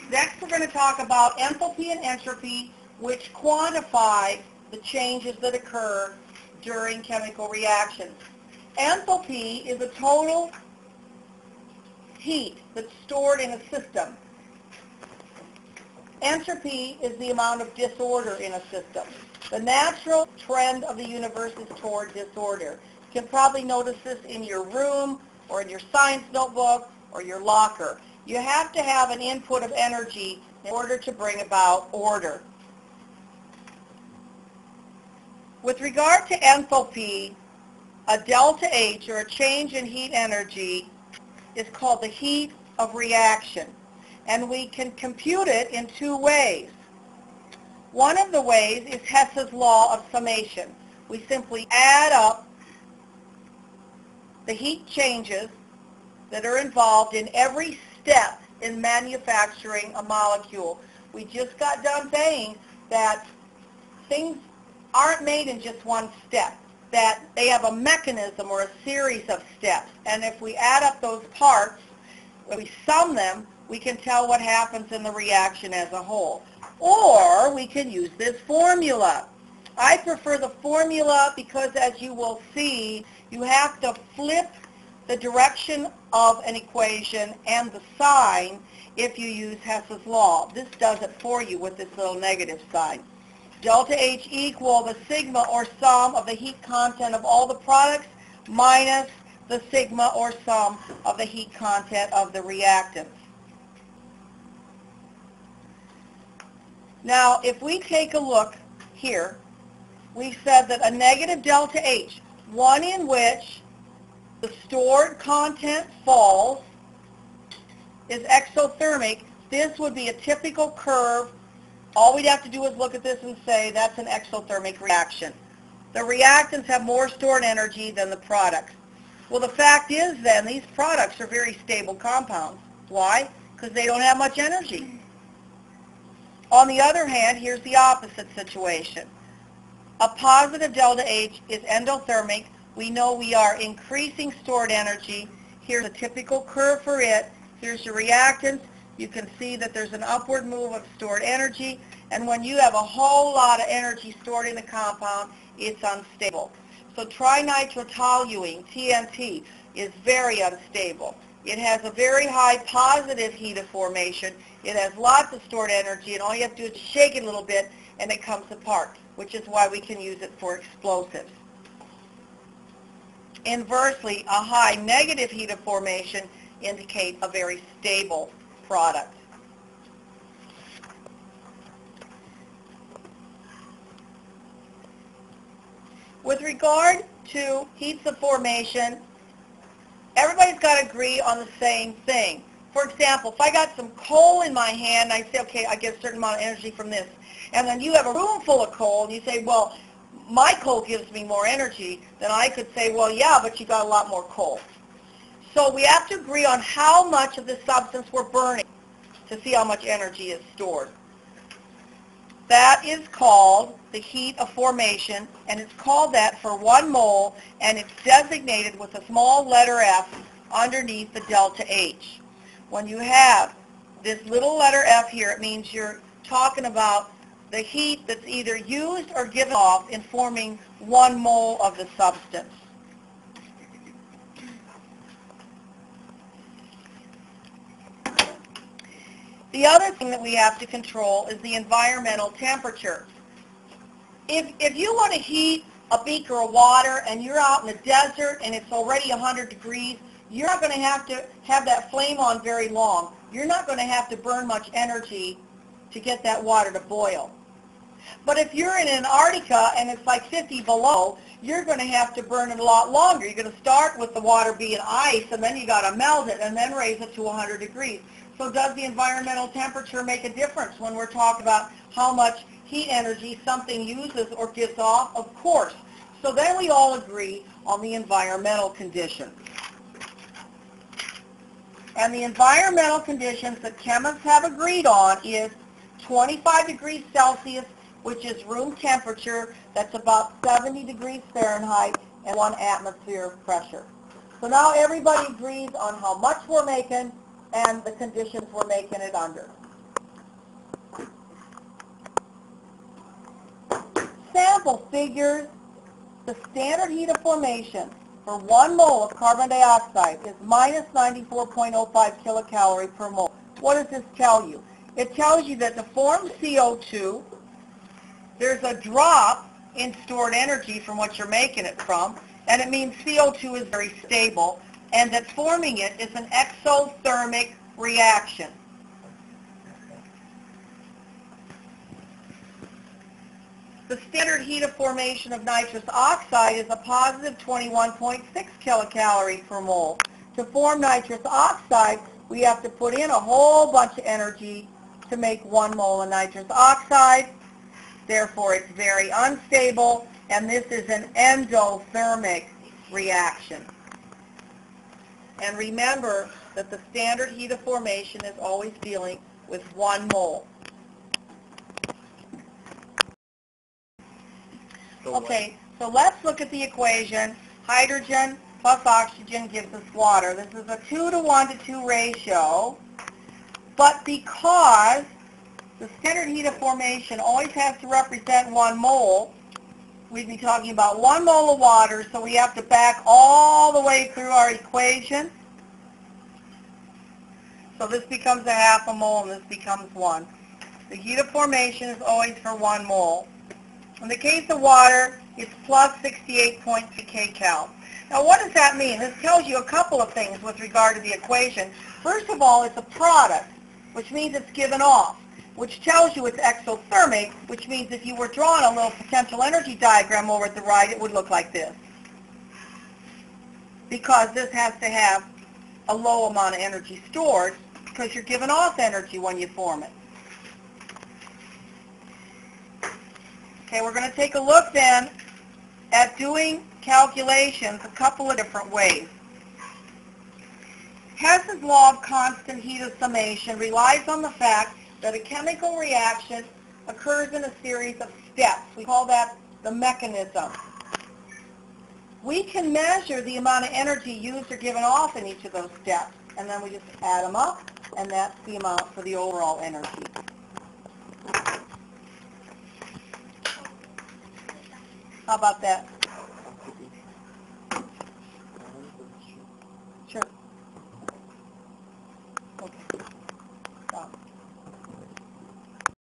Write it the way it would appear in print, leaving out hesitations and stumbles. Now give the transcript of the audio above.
Next, we're going to talk about enthalpy and entropy, which quantify the changes that occur during chemical reactions. Enthalpy is the total heat that's stored in a system. Entropy is the amount of disorder in a system. The natural trend of the universe is toward disorder. You can probably notice this in your room or in your science notebook or your locker. You have to have an input of energy in order to bring about order. With regard to enthalpy, a delta H, or a change in heat energy, is called the heat of reaction. And we can compute it in two ways. One of the ways is Hess's law of summation. We simply add up the heat changes that are involved in every step in manufacturing a molecule. We just got done saying that things aren't made in just one step, that they have a mechanism or a series of steps. And if we add up those parts, when we sum them, we can tell what happens in the reaction as a whole. Or we can use this formula. I prefer the formula because, as you will see, you have to flip the direction of an equation and the sign if you use Hess's law. This does it for you with this little negative sign. Delta H equal the sigma or sum of the heat content of all the products minus the sigma or sum of the heat content of the reactants. Now, if we take a look here, we said that a negative delta H, one in which the stored content falls, is exothermic. This would be a typical curve. All we'd have to do is look at this and say that's an exothermic reaction. The reactants have more stored energy than the products. Well, the fact is then these products are very stable compounds. Why? Because they don't have much energy. On the other hand, here's the opposite situation. A positive delta H is endothermic. We know we are increasing stored energy. Here's a typical curve for it. Here's your reactants. You can see that there's an upward move of stored energy. And when you have a whole lot of energy stored in a compound, it's unstable. So trinitrotoluene, TNT, is very unstable. It has a very high positive heat of formation. It has lots of stored energy, and all you have to do is shake it a little bit, and it comes apart, which is why we can use it for explosives. Inversely, a high negative heat of formation indicates a very stable product. With regard to heats of formation, everybody's got to agree on the same thing. For example, if I got some coal in my hand, and I say, okay, I get a certain amount of energy from this, and then you have a room full of coal, and you say, well, my coal gives me more energy, then I could say, well, yeah, but you got a lot more coal. So we have to agree on how much of the substance we're burning to see how much energy is stored. That is called the heat of formation, and it's called that for 1 mole, and it's designated with a small letter F underneath the delta H. When you have this little letter F here, it means you're talking about the heat that's either used or given off in forming 1 mole of the substance. The other thing that we have to control is the environmental temperature. If you want to heat a beaker of water and you're out in the desert and it's already 100 degrees, you're not going to have that flame on very long. You're not going to have to burn much energy to get that water to boil. But if you're in Antarctica and it's like 50 below, you're going to have to burn it a lot longer. You're going to start with the water being ice, and then you got to melt it and then raise it to 100 degrees. So does the environmental temperature make a difference when we're talking about how much heat energy something uses or gives off? Of course. So then we all agree on the environmental conditions. And the environmental conditions that chemists have agreed on is 25 degrees Celsius, which is room temperature. That's about 70 degrees Fahrenheit and 1 atmosphere of pressure. So now everybody agrees on how much we're making and the conditions we're making it under. example figures the standard heat of formation for 1 mole of carbon dioxide is minus 94.05 kilocalorie per mole. What does this tell you? It tells you that to form CO2, there's a drop in stored energy from what you're making it from, and it means CO2 is very stable, and that forming it is an exothermic reaction. The standard heat of formation of nitrous oxide is a positive 21.6 kilocalories per mole. To form nitrous oxide, we have to put in a whole bunch of energy to make 1 mole of nitrous oxide. Therefore, it's very unstable, and this is an endothermic reaction. And remember that the standard heat of formation is always dealing with 1 mole. Okay, so let's look at the equation. Hydrogen plus oxygen gives us water. This is a 2:1:2 ratio, but because the standard heat of formation always has to represent 1 mole, we'd be talking about 1 mole of water, so we have to back all the way through our equation. So this becomes a half a mole and this becomes 1. The heat of formation is always for 1 mole. In the case of water, it's plus 68.3 kcal. Now what does that mean? This tells you a couple of things with regard to the equation. First of all, it's a product, which means it's given off, which tells you it's exothermic, which means if you were drawing a little potential energy diagram over at the right, it would look like this. Because this has to have a low amount of energy stored, because you're giving off energy when you form it. Okay, we're going to take a look then at doing calculations a couple of different ways. Hess's law of constant heat of summation relies on the fact that a chemical reaction occurs in a series of steps. We call that the mechanism. We can measure the amount of energy used or given off in each of those steps, and then we just add them up, and that's the amount for the overall energy. How about that?